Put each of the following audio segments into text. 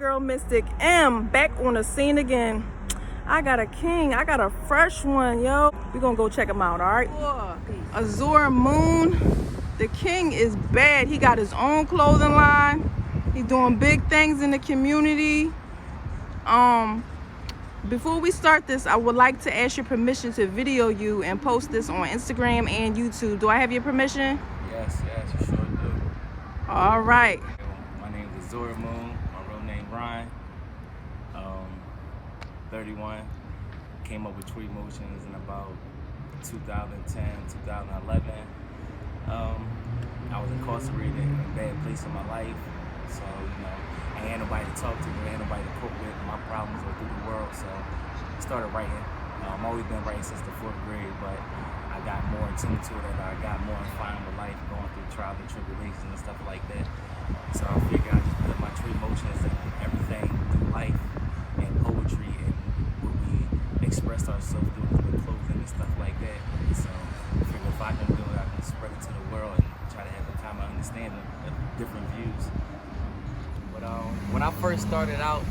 Girl Mystic M back on the scene again. I got a king. I got a fresh one, yo. We're gonna go check him out, all right? Azuremoon. The king is bad. He got his own clothing line. He's doing big things in the community. Before we start this, I would like to ask your permission to video you and post this on Instagram and YouTube. Do I have your permission? Yes, you sure do. All right. My name is Azuremoon. My real name Ryan. 31. Came up with Tree Motions in about 2010, 2011. I was incarcerated in a bad place in my life, so I ain't had nobody to talk to, I ain't nobody to cope with my problems or through the world. So I started writing. I've always been writing since the 4th grade, but I got more in tune to it and I got more in fine with life, going through trials and tribulations and stuff like that. So I figured I just put my true emotions and everything through life and poetry and what we express ourselves through with clothing and stuff like that. So I figured if I can do it, I can spread it to the world and try to have a common understanding of different views. But when I first started out,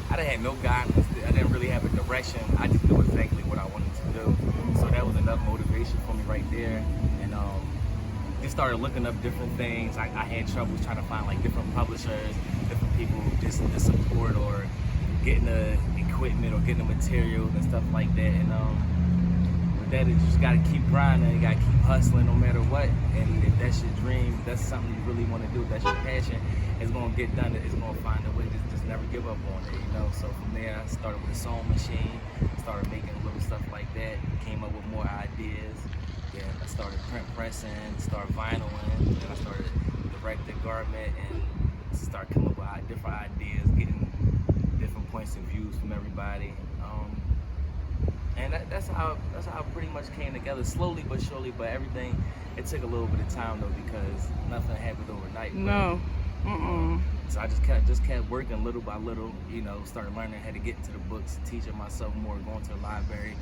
I didn't have no guidance. I didn't really have a direction. I just knew exactly what I wanted to do. So that was enough motivation for me right there. And just started looking up different things. I had troubles trying to find like different publishers, different people just to support or getting the equipment or getting the materials and stuff like that. And with that, you just gotta keep grinding. You gotta keep hustling no matter what. And if that's your dream, if that's something you really want to do, if that's your passion, it's gonna get done. It's gonna find a way. Just never give up on it, So from there, I started with a sewing machine. Started making little stuff like that. Came up with more ideas. Then I started print pressing. Started vinyling. Then I started directing garment and started coming up with different ideas, getting different points of views from everybody. And that's how it pretty much came together, slowly but surely. But everything, it took a little bit of time though, because nothing happened overnight. No. So I just kept working little by little, started learning how to get into the books, teaching myself more, going to the library,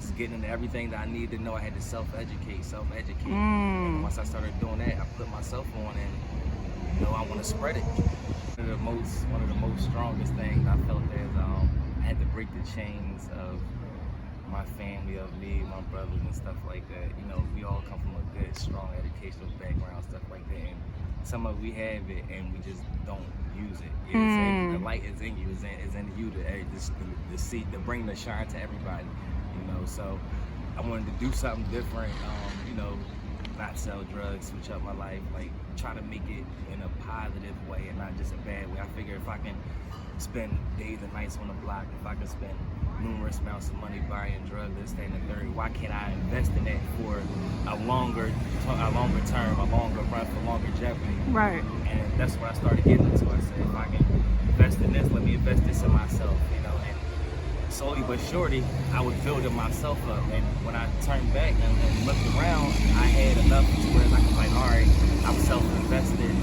just getting into everything that I needed to know. I had to self-educate. And once I started doing that, I put myself on and, I want to spread it. One of the most strongest things I felt is I had to break the chains of my family, of me, my brothers and stuff like that. We all come from a good, strong educational background, stuff like that. And some of we have it and we just don't use it. The light is in you, is in you to see, to bring the shine to everybody. So I wanted to do something different. Not sell drugs, switch up my life, like try to make it in a positive way and not just a bad way. I figure if I can spend days and nights on the block, if I can spend numerous amounts of money buying drugs, this, that, and the third, why can't I invest in that for a longer term, a longer run, for longevity? Right. And that's what I started getting into. I said, if I can invest in this, let me invest this in myself, and slowly but surely, I was building myself up. And when I turned back and looked around, I had enough to where I was like, all right, I'm self-invested.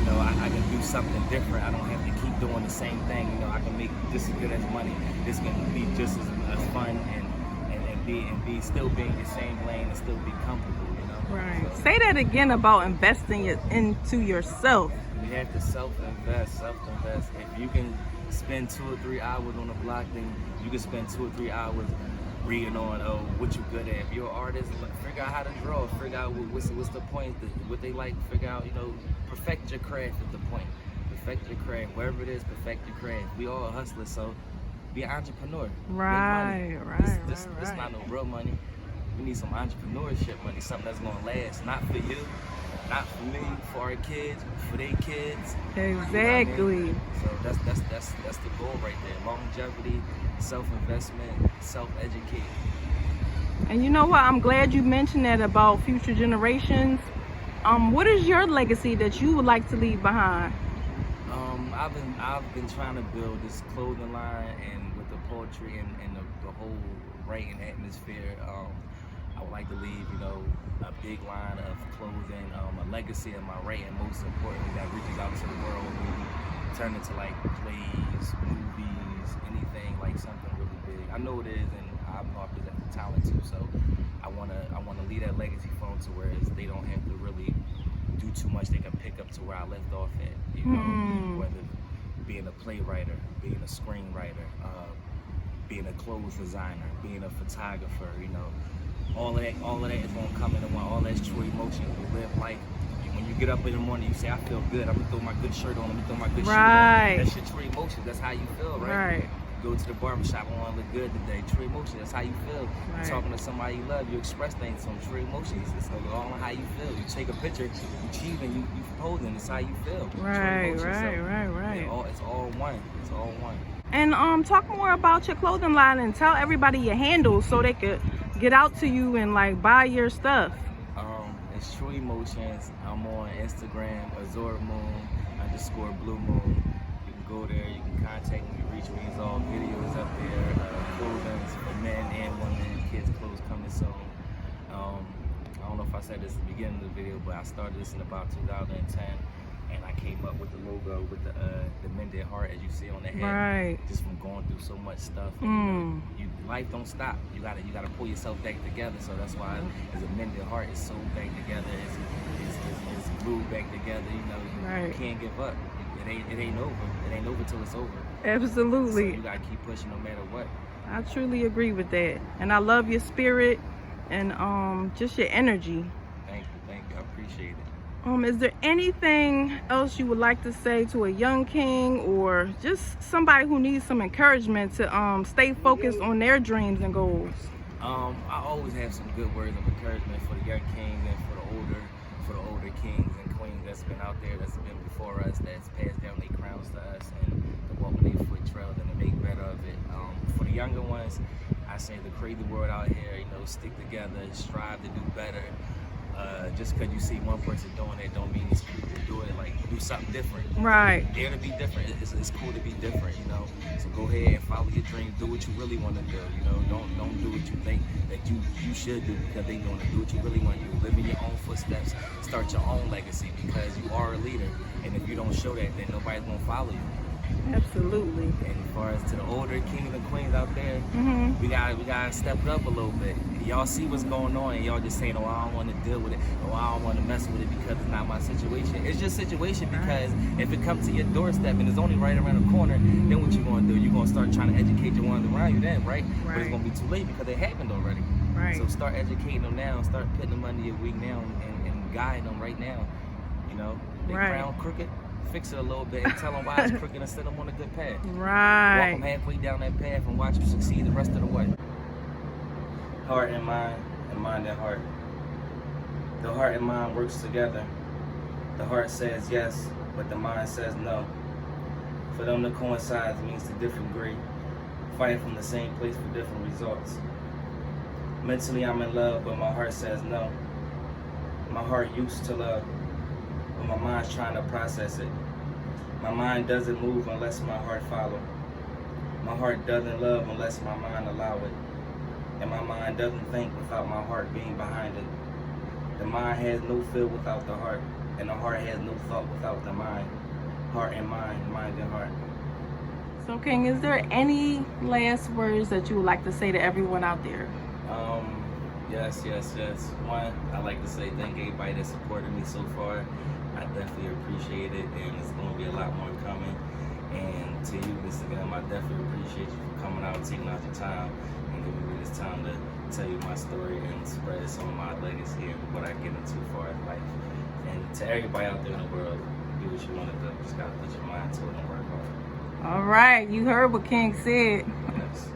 I can do something different. I don't have to keep doing the same thing. I can make just as good as money. This can be just as fun and be still be in the same lane and still be comfortable. Right. So, say that again about investing it into yourself. You have to self-invest. If you can spend 2 or 3 hours on the block, then you can spend 2 or 3 hours reading on what you're good at. If you're an artist, figure out how to draw, figure out what's the point, what they like, figure out, perfect your craft is the point. Perfect your craft, wherever it is, perfect your craft. We all hustlers, so be an entrepreneur. Right. This not no real money. We need some entrepreneurship money, something that's gonna last, not for you, not for me, for our kids, for their kids. Exactly. So that's the goal right there. Longevity, self-investment, self-educate. And you know what? I'm glad you mentioned that about future generations. What is your legacy that you would like to leave behind? I've been trying to build this clothing line, and with the poetry and the whole writing atmosphere, I would like to leave, a big line of clothing, a legacy of my writing, most importantly, that reaches out to the world, maybe turn into like plays, movies, anything, like something really big. I know it is, and I'm artists at the talent too, so I wanna leave that legacy for them to where they don't have to really do too much. They can pick up to where I left off at, whether being a playwright, being a screenwriter, being a clothes designer, being a photographer, you know. All of that is gonna come into one. All that's true emotion. You live life. When you get up in the morning, you say, I feel good. I'm gonna throw my good shirt on. Let me throw my good shoes on. That's your true emotion. That's how you feel, right? You go to the barbershop, I want to look good today. True emotion. That's how you feel. You're talking to somebody you love. You express things on true emotions. It's all on how you feel. You take a picture, you achieving, you posing. It's how you feel. Right. It's all one. It's all one. And talk more about your clothing line and tell everybody your handles so they could get out to you and like buy your stuff. It's True Emotions. I'm on Instagram, Azuremoon_Blue Moon. You can go there, you can contact me, reach me. It's all videos up there, clothing for men and women, kids' clothes coming soon. I don't know if I said this at the beginning of the video, but I started this in about 2010. And I came up with the logo with the mended heart, as you see on the head, just from going through so much stuff. And, life don't stop. You gotta pull yourself back together. So that's why as a mended heart, it's sewed back together. It's glued back together. You know, you can't give up. It ain't over. It ain't over till it's over. Absolutely. So you gotta keep pushing no matter what. I truly agree with that, and I love your spirit and just your energy. Thank you. I appreciate it. Is there anything else you would like to say to a young king or just somebody who needs some encouragement to stay focused on their dreams and goals? I always have some good words of encouragement for the young kings and for the older kings and queens that's been out there, that's been before us, that's passed down their crowns to us, and to walk their foot trail and to make better of it. For the younger ones, I say the crazy world out here, you know, stick together, strive to do better. Just because you see one person doing it don't mean it's cool to do it. Like, do something different. Dare to be different. It's cool to be different, you know. So go ahead and follow your dreams. Do what you really want to do. You know, don't do what you think that you should do because they want to do what you really want to do. Live in your own footsteps. Start your own legacy because you are a leader. And if you don't show that, then nobody's gonna follow you. Absolutely. And as far as to the older kings and queens out there, we gotta step it up a little bit. Y'all see what's going on, and y'all just saying, "Oh, I don't want to deal with it. Oh, I don't want to mess with it because it's not my situation." It's your situation because if it comes to your doorstep and it's only right around the corner, then what you gonna do? You're gonna start trying to educate the ones around you, then, right? But it's gonna be too late because it happened already. So start educating them now. Start putting them under your wing now and guiding them right now. You know, they crown crooked. Fix it a little bit and tell them why it's crooked and set them on a good path. Walk them halfway down that path and watch them succeed the rest of the way. Heart and mind and heart. The heart and mind works together. The heart says yes, but the mind says no. For them to coincide means to different degree. Fighting from the same place for different results. Mentally I'm in love, but my heart says no. My heart used to love, but my mind's trying to process it. My mind doesn't move unless my heart follows. My heart doesn't love unless my mind allow it. And my mind doesn't think without my heart being behind it. The mind has no feel without the heart, and the heart has no thought without the mind. Heart and mind, mind and heart. So King, is there any last words that you would like to say to everyone out there? Yes. One, I'd like to say thank everybody that supported me so far. I definitely appreciate it, and it's going to be a lot more coming. And to you, Instagram, I definitely appreciate you for coming out and taking out your time and giving me this time to tell you my story and spread some of my legacy and what I get into far as life. And to everybody out there in the world, do what you want to do. Just got to put your mind to it and work hard. All right, you heard what King said. Yes.